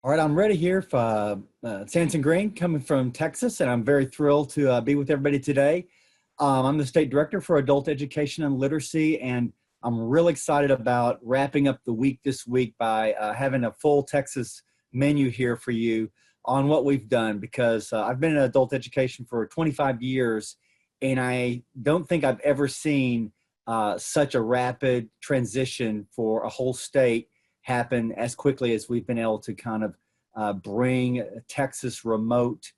All right, I'm ready here for it's Anson Green coming from Texas, and I'm very thrilled to be with everybody today. I'm the State Director for Adult Education and Literacy, and I'm real excited about wrapping up the week this week by having a full Texas menu here for you on what we've done, because I've been in adult education for 25 years, and I don't think I've ever seen such a rapid transition for a whole state happen as quickly as we've been able to kind of bring Texas remote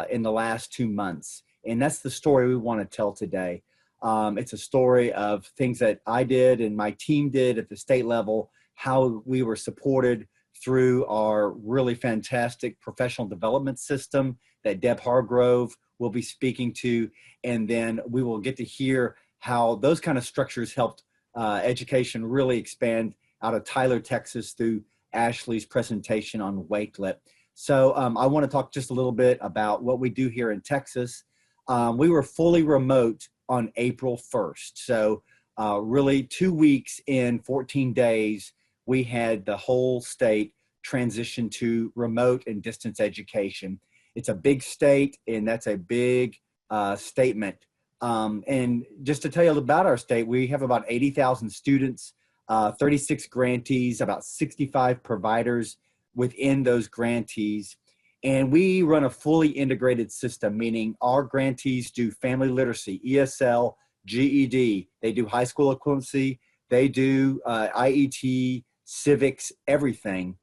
in the last 2 months. And that's the story we want to tell today. It's a story of things that I did and my team did at the state level, how we were supported through our really fantastic professional development system that Debra Hargrove will be speaking to. And then we will get to hear how those kind of structures helped education really expand out of Tyler, Texas, through Ashley's presentation on Wakelet. So I want to talk just a little bit about what we do here in Texas. We were fully remote on April 1st. So really 2 weeks in 14 days, we had the whole state transition to remote and distance education. It's a big state, and that's a big statement. And just to tell you about our state, we have about 80,000 students, 36 grantees, about 65 providers within those grantees. And we run a fully integrated system, meaning our grantees do family literacy, ESL, GED. They do high school equivalency. They do IET, civics, everything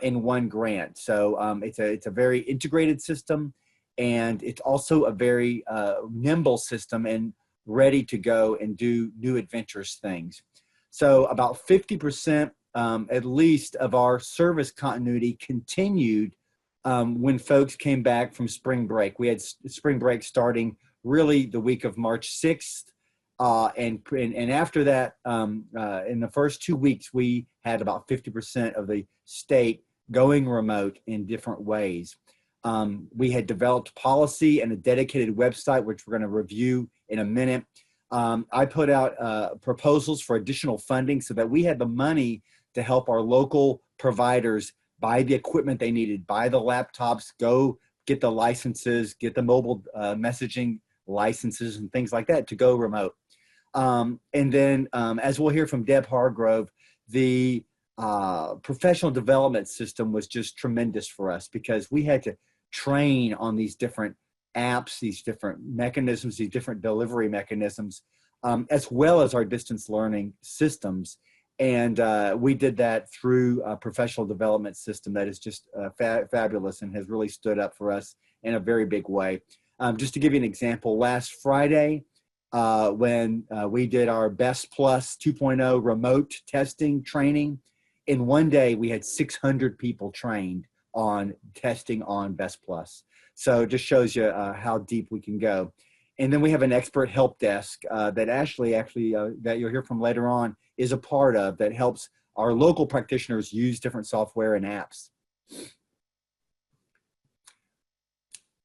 in one grant. So it's a very integrated system, and it's also a very nimble system and ready to go and do new adventurous things. So about 50% at least of our service continuity continued when folks came back from spring break. We had spring break starting really the week of March 6th. And after that, in the first 2 weeks, we had about 50% of the state going remote in different ways. We had developed policy and a dedicated website, which we're going to review in a minute. I put out proposals for additional funding so that we had the money to help our local providers buy the equipment they needed, buy the laptops, go get the licenses, get the mobile messaging licenses and things like that to go remote. And then as we'll hear from Debra Hargrove, the professional development system was just tremendous for us, because we had to train on these different apps, these different mechanisms, these different delivery mechanisms, as well as our distance learning systems. And we did that through a professional development system that is just fabulous and has really stood up for us in a very big way. Just to give you an example, last Friday, when we did our Best Plus 2.0 remote testing training, in one day we had 600 people trained on testing on Best Plus. So it just shows you how deep we can go. And then we have an expert help desk that Ashley that you'll hear from later on is a part of, that helps our local practitioners use different software and apps.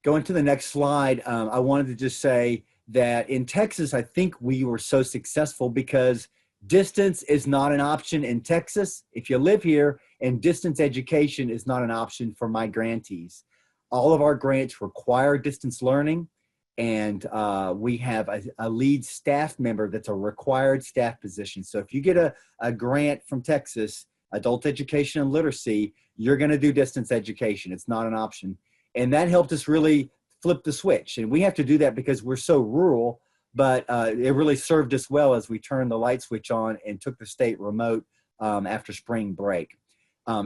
Going to the next slide, I wanted to just say that in Texas, I think we were so successful because distance is not an option in Texas if you live here, and distance education is not an option for my grantees. All of our grants require distance learning, and we have a lead staff member that's a required staff position. So if you get a grant from Texas, adult education and literacy, you're going to do distance education. It's not an option. And that helped us really flip the switch. And we have to do that because we're so rural, but it really served us well as we turned the light switch on and took the state remote after spring break.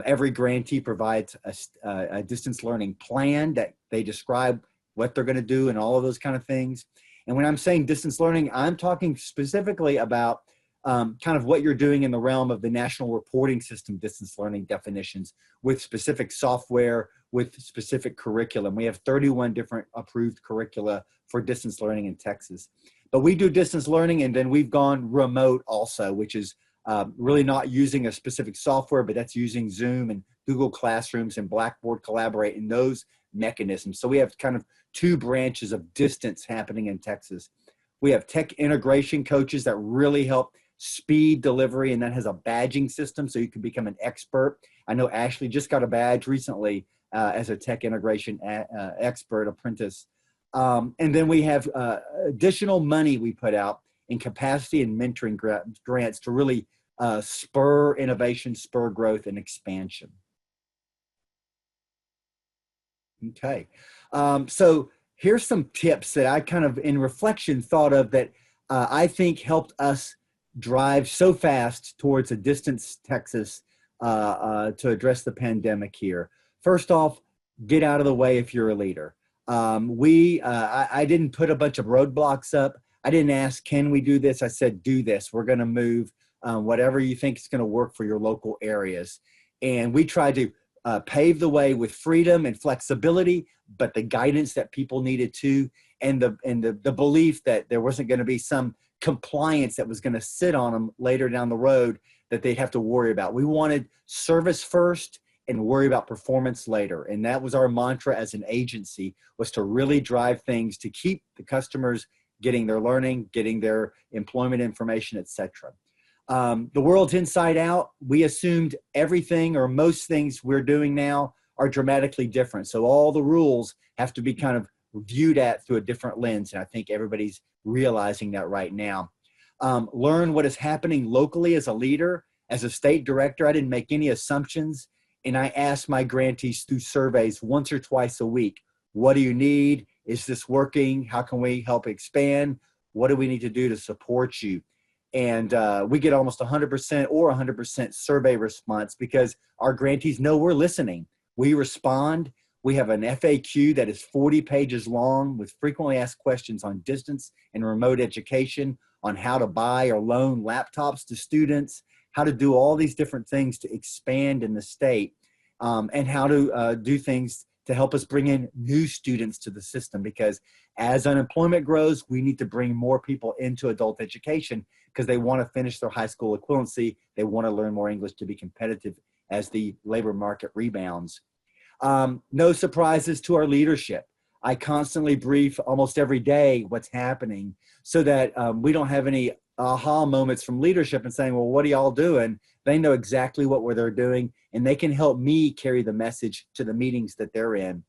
Every grantee provides a distance learning plan that they describe what they're going to do and all of those kind of things. And when I'm saying distance learning, I'm talking specifically about kind of what you're doing in the realm of the National Reporting System distance learning definitions, with specific software, with specific curriculum. We have 31 different approved curricula for distance learning in Texas. But we do distance learning, and then we've gone remote also, which is really not using a specific software, but that's using Zoom and Google Classrooms and Blackboard Collaborate and those mechanisms. So we have kind of two branches of distance happening in Texas. We have tech integration coaches that really help speed delivery, and that has a badging system so you can become an expert. I know Ashley just got a badge recently as a tech integration expert apprentice. And then we have additional money we put out in capacity and mentoring grants to really spur innovation, spur growth, and expansion. Okay, so here's some tips that I kind of, in reflection, thought of that I think helped us drive so fast towards a distance Texas to address the pandemic here. First off, get out of the way if you're a leader. I didn't put a bunch of roadblocks up. I didn't ask, can we do this? I said, do this. We're going to move whatever you think is going to work for your local areas. And we tried to pave the way with freedom and flexibility, but the guidance that people needed to, and the belief that there wasn't going to be some compliance that was going to sit on them later down the road that they'd have to worry about. We wanted service first and worry about performance later. And that was our mantra as an agency, was to really drive things to keep the customers getting their learning, getting their employment information, et cetera. The world's inside out. We assumed everything or most things we're doing now are dramatically different. So all the rules have to be kind of viewed at through a different lens. And I think everybody's realizing that right now. Learn what is happening locally as a leader. As a state director, I didn't make any assumptions. And I asked my grantees through surveys once or twice a week, what do you need? Is this working? How can we help expand? What do we need to do to support you? And we get almost 100% or 100% survey response because our grantees know we're listening. We respond. We have an FAQ that is 40 pages long with frequently asked questions on distance and remote education, on how to buy or loan laptops to students, how to do all these different things to expand in the state, and how to do things to help us bring in new students to the system. Because as unemployment grows, we need to bring more people into adult education because they want to finish their high school equivalency. They want to learn more English to be competitive as the labor market rebounds. No surprises to our leadership. I constantly brief almost every day what's happening so that we don't have any aha moments from leadership and saying, well, what are y'all doing? They know exactly what they're doing, and they can help me carry the message to the meetings that they're in.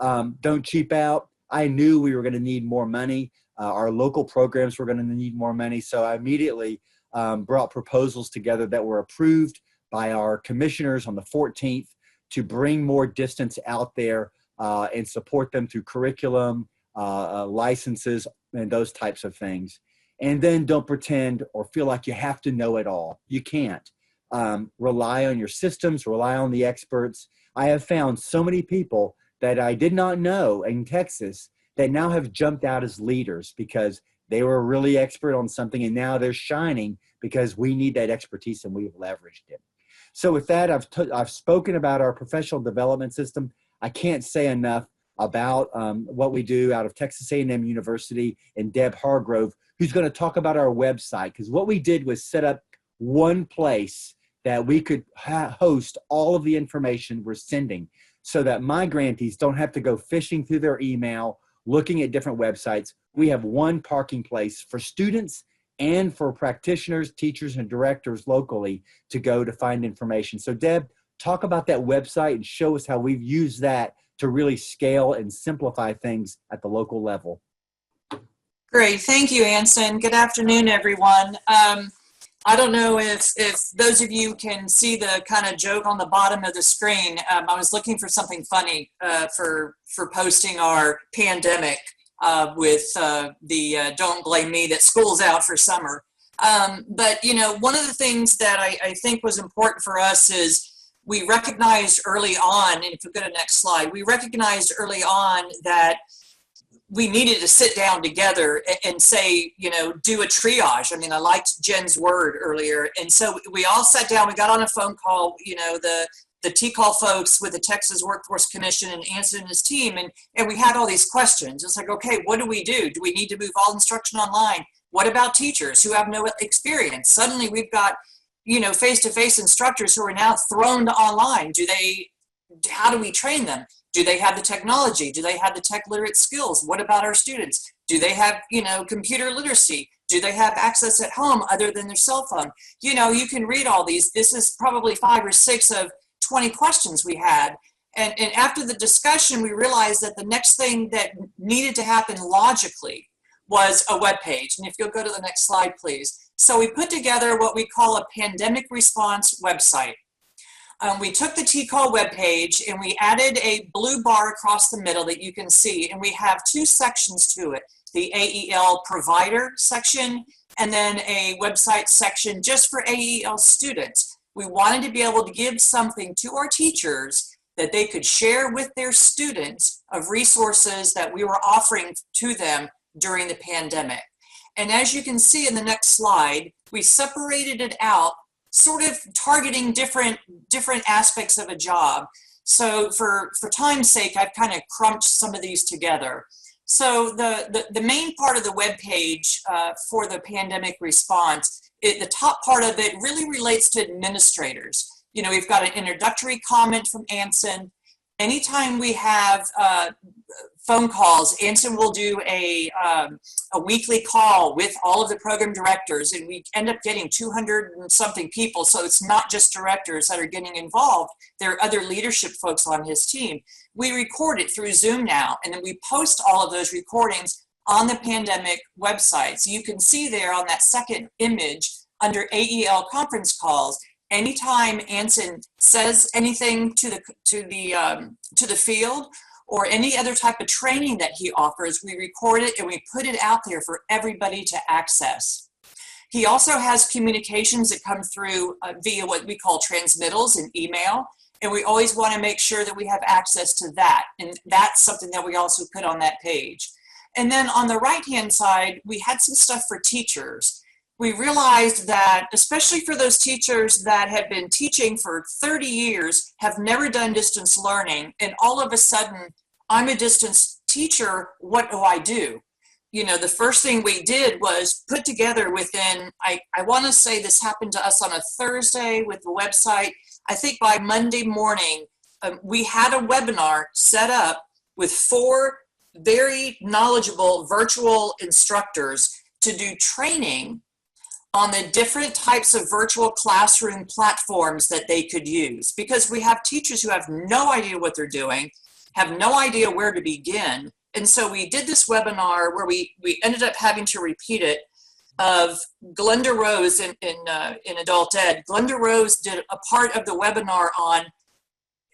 Don't cheap out. I knew we were going to need more money. Our local programs were going to need more money. So I immediately brought proposals together that were approved by our commissioners on the 14th to bring more distance out there and support them through curriculum, licenses, and those types of things. And then don't pretend or feel like you have to know it all. You can't. Rely on your systems, rely on the experts. I have found so many people that I did not know in Texas that now have jumped out as leaders because they were really expert on something, and now they're shining because we need that expertise and we've leveraged it. So with that, I've spoken about our professional development system. I can't say enough about what we do out of Texas A&M University, and Deb Hargrove, who's going to talk about our website. Because what we did was set up one place that we could host all of the information we're sending so that my grantees don't have to go fishing through their email, looking at different websites. We have one parking place for students and for practitioners, teachers, and directors locally to go to find information. So Deb, talk about that website and show us how we've used that to really scale and simplify things at the local level. Great, thank you, Anson. Good afternoon, everyone. I don't know if those of you can see the kind of joke on the bottom of the screen. I was looking for something funny for posting our pandemic with the don't blame me that school's out for summer. But, you know, one of the things that I think was important for us is we recognized early on, and if we go to the next slide, we recognized early on that we needed to sit down together and say, you know, do a triage. I mean, I liked Jen's word earlier. And so we all sat down, we got on a phone call, you know, the T-Call folks with the Texas Workforce Commission and Anson and his team. And we had all these questions. It's like, okay, what do we do? Do we need to move all instruction online? What about teachers who have no experience? Suddenly we've got, you know, face-to-face instructors who are now thrown online. How do we train them? Do they have the technology? Do they have the tech literate skills? What about our students? Do they have, you know, computer literacy? Do they have access at home other than their cell phone? You know, you can read all these. This is probably 5 or 6 of 20 questions we had. And after the discussion, we realized that the next thing that needed to happen logically was a web page. And if you'll go to the next slide, please. So we put together what we call a pandemic response website. We took the TCAL webpage and we added a blue bar across the middle that you can see, and we have 2 sections to it, the AEL provider section and then a website section just for AEL students. We wanted to be able to give something to our teachers that they could share with their students of resources that we were offering to them during the pandemic. And as you can see in the next slide, we separated it out, sort of targeting different aspects of a job. So for time's sake, I've kind of crunched some of these together. So the main part of the web page for the pandemic response, the top part of it really relates to administrators. You know, we've got an introductory comment from Anson. Anytime we have phone calls, Anson will do a weekly call with all of the program directors, and we end up getting 200 and something people. So it's not just directors that are getting involved. There are other leadership folks on his team. We record it through Zoom now, and then we post all of those recordings on the pandemic website. So you can see there on that second image under AEL conference calls, anytime Anson says anything to the field or any other type of training that he offers, we record it and we put it out there for everybody to access. He also has communications that come through via what we call transmittals and email, and we always want to make sure that we have access to that, and that's something that we also put on that page. And then on the right-hand side, we had some stuff for teachers. We realized that, especially for those teachers that have been teaching for 30 years, have never done distance learning, and all of a sudden, I'm a distance teacher, what do I do? You know, the first thing we did was put together within, I want to say this happened to us on a Thursday with the website. I think by Monday morning, we had a webinar set up with 4 very knowledgeable virtual instructors to do training on the different types of virtual classroom platforms that they could use, because we have teachers who have no idea what they're doing, have no idea where to begin. And so we did this webinar where we ended up having to repeat it, of Glenda Rose in adult ed. Glenda Rose did a part of the webinar on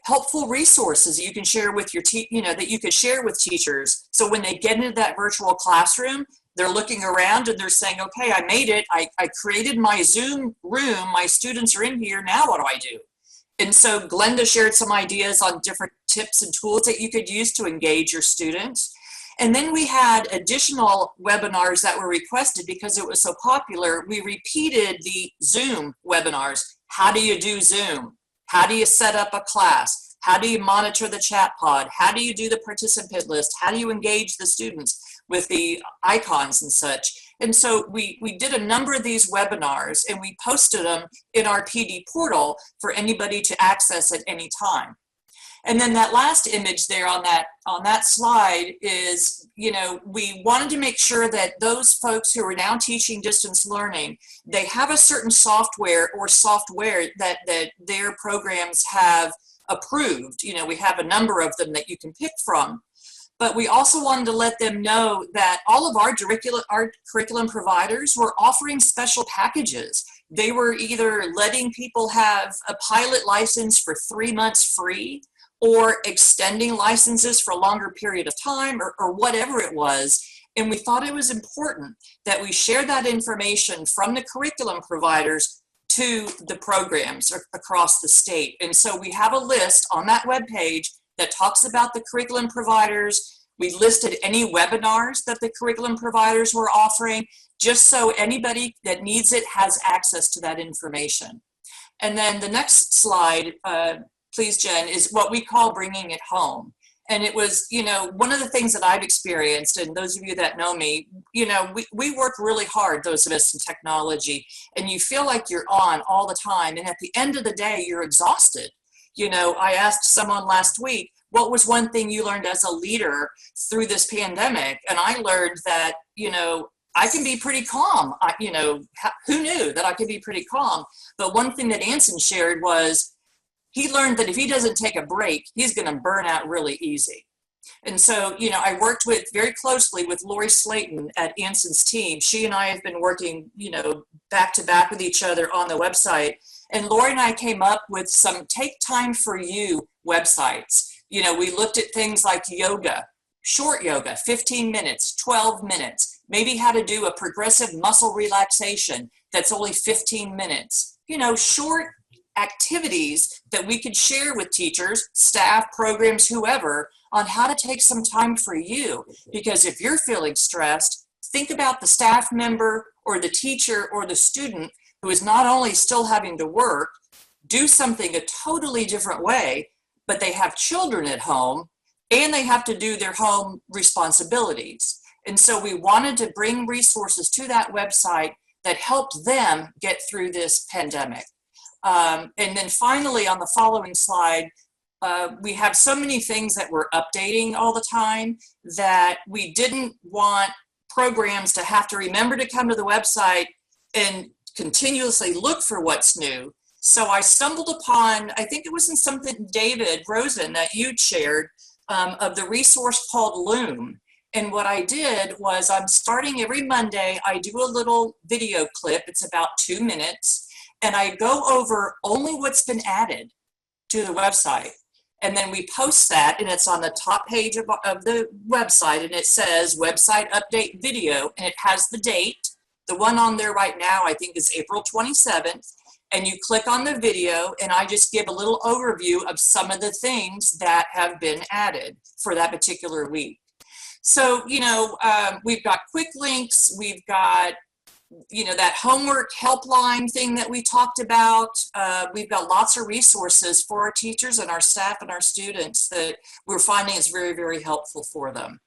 helpful resources that you can share with your that you could share with teachers. So when they get into that virtual classroom, they're looking around and they're saying, okay, I made it. I created my Zoom room. My students are in here. Now what do I do? And so Glenda shared some ideas on different tips and tools that you could use to engage your students. And then we had additional webinars that were requested because it was so popular. We repeated the Zoom webinars. How do you do Zoom? How do you set up a class? How do you monitor the chat pod? How do you do the participant list? How do you engage the students with the icons and such? And so we did a number of these webinars and we posted them in our PD portal for anybody to access at any time. And then that last image there on that slide is, you know, we wanted to make sure that those folks who are now teaching distance learning, they have a certain software or software that their programs have approved. You know, we have a number of them that you can pick from. But we also wanted to let them know that all of our curriculum providers were offering special packages. They were either letting people have a pilot license for 3 months free, or extending licenses for a longer period of time, or whatever it was. And we thought it was important that we share that information from the curriculum providers to the programs across the state. And so we have a list on that webpage that talks about the curriculum providers. We listed any webinars that the curriculum providers were offering, just so anybody that needs it has access to that information. And then the next slide, please, Jen, is what we call bringing it home. And it was, you know, one of the things that I've experienced, and those of you that know me, you know, we work really hard, those of us in technology, and you feel like you're on all the time. And at the end of the day, you're exhausted. You know, I asked someone last week, what was one thing you learned as a leader through this pandemic? And I learned that, you know, I can be pretty calm. You know, who knew that I could be pretty calm? But one thing that Anson shared was he learned that if he doesn't take a break, he's going to burn out really easy. And so, you know, I worked very closely with Lori Slayton at Anson's team. She and I have been working, you know, back to back with each other on the website. And Lori and I came up with some Take Time for You websites. You know, we looked at things like yoga, short yoga, 15 minutes, 12 minutes, maybe how to do a progressive muscle relaxation that's only 15 minutes, you know, short activities that we could share with teachers, staff, programs, whoever, on how to take some time for you. Because if you're feeling stressed, think about the staff member or the teacher or the student who is not only still having to work, do something a totally different way, but they have children at home and they have to do their home responsibilities. And so we wanted to bring resources to that website that helped them get through this pandemic. And then finally, on the following slide, we have so many things that we're updating all the time that we didn't want programs to have to remember to come to the website and continuously look for what's new. So I stumbled upon, I think it was in something, David Rosen, that you'd shared, of the resource called Loom. And what I did was, I'm starting every Monday, I do a little video clip. It's about 2 minutes. And I go over only what's been added to the website. And then we post that, and it's on the top page of the website, and it says website update video, and it has the date. The one on there right now, I think, is April 27th. And you click on the video, and I just give a little overview of some of the things that have been added for that particular week. So, you know, we've got quick links, we've got, you know, that homework helpline thing that we talked about. We've got lots of resources for our teachers and our staff and our students that we're finding is very, very helpful for them.